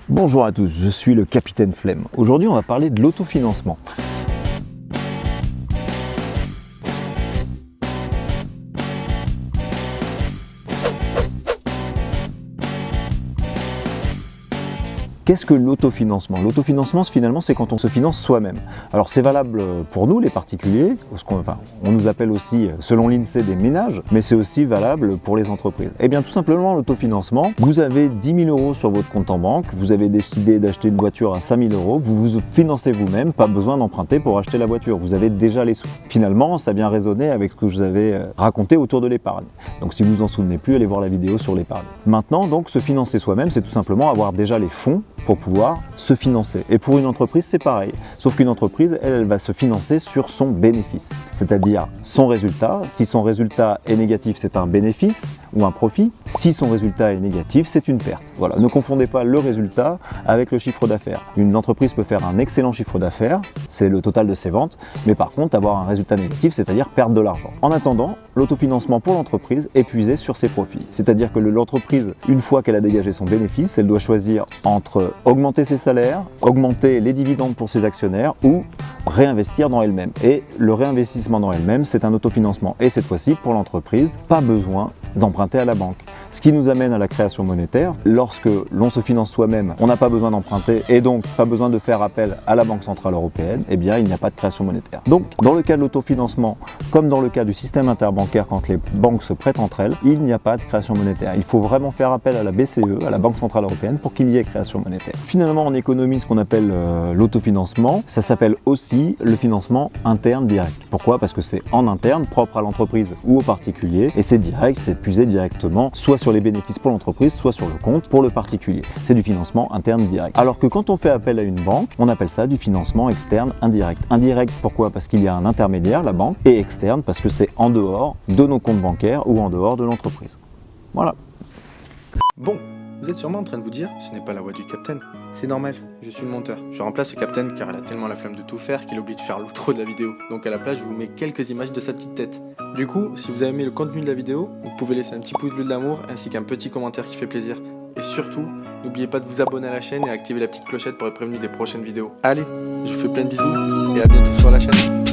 Bonjour à tous, je suis le Capitaine Flemme. Aujourd'hui, on va parler de l'autofinancement. Qu'est-ce que l'autofinancement? L'autofinancement, finalement, c'est quand on se finance soi-même. Alors, c'est valable pour nous, les particuliers, parce on nous appelle aussi, selon l'INSEE, des ménages, mais c'est aussi valable pour les entreprises. Eh bien, tout simplement, l'autofinancement, vous avez 10 000 € sur votre compte en banque, vous avez décidé d'acheter une voiture à 5 000 €, vous vous financez vous-même, pas besoin d'emprunter pour acheter la voiture, vous avez déjà les sous. Finalement, ça vient résonner avec ce que je vous avais raconté autour de l'épargne. Donc, si vous vous en souvenez plus, allez voir la vidéo sur l'épargne. Maintenant, donc, se financer soi-même, c'est tout simplement avoir déjà les fonds pour pouvoir se financer. Et pour une entreprise, c'est pareil. Sauf qu'une entreprise, elle va se financer sur son bénéfice, c'est-à-dire son résultat. Si son résultat est négatif, c'est un bénéfice ou un profit. Si son résultat est négatif, c'est une perte. Voilà, ne confondez pas le résultat avec le chiffre d'affaires. Une entreprise peut faire un excellent chiffre d'affaires, c'est le total de ses ventes, mais par contre avoir un résultat négatif, c'est-à-dire perdre de l'argent. En attendant, l'autofinancement pour l'entreprise est puisé sur ses profits. C'est-à-dire que l'entreprise, une fois qu'elle a dégagé son bénéfice, elle doit choisir entre augmenter ses salaires, augmenter les dividendes pour ses actionnaires ou réinvestir dans elle-même. Et le réinvestissement dans elle-même, c'est un autofinancement. Et cette fois-ci, pour l'entreprise, pas besoin d'emprunter à la banque. Ce qui nous amène à la création monétaire. Lorsque l'on se finance soi-même, on n'a pas besoin d'emprunter et donc pas besoin de faire appel à la Banque Centrale Européenne, eh bien il n'y a pas de création monétaire. Donc dans le cas de l'autofinancement, comme dans le cas du système interbancaire quand les banques se prêtent entre elles, il n'y a pas de création monétaire. Il faut vraiment faire appel à la BCE, à la Banque Centrale Européenne, pour qu'il y ait création monétaire. Finalement, en économie, ce qu'on appelle l'autofinancement, ça s'appelle aussi le financement interne direct. Pourquoi? Parce que c'est en interne, propre à l'entreprise ou au particulier, et c'est direct, c'est puisé directement, soit sur les bénéfices pour l'entreprise, soit sur le compte pour le particulier. C'est du financement interne direct. Alors que quand on fait appel à une banque, on appelle ça du financement externe indirect. Indirect, pourquoi? Parce qu'il y a un intermédiaire, la banque, et externe, parce que c'est en dehors de nos comptes bancaires ou en dehors de l'entreprise. Voilà. Bon, vous êtes sûrement en train de vous dire, ce n'est pas la voix du Capitaine. C'est normal, je suis le monteur. Je remplace le Capitaine car il a tellement la flemme de tout faire qu'il oublie de faire l'outro de la vidéo. Donc à la place, je vous mets quelques images de sa petite tête. Du coup, si vous avez aimé le contenu de la vidéo, vous pouvez laisser un petit pouce bleu de l'amour ainsi qu'un petit commentaire qui fait plaisir. Et surtout, n'oubliez pas de vous abonner à la chaîne et activer la petite clochette pour être prévenu des prochaines vidéos. Allez, je vous fais plein de bisous et à bientôt sur la chaîne.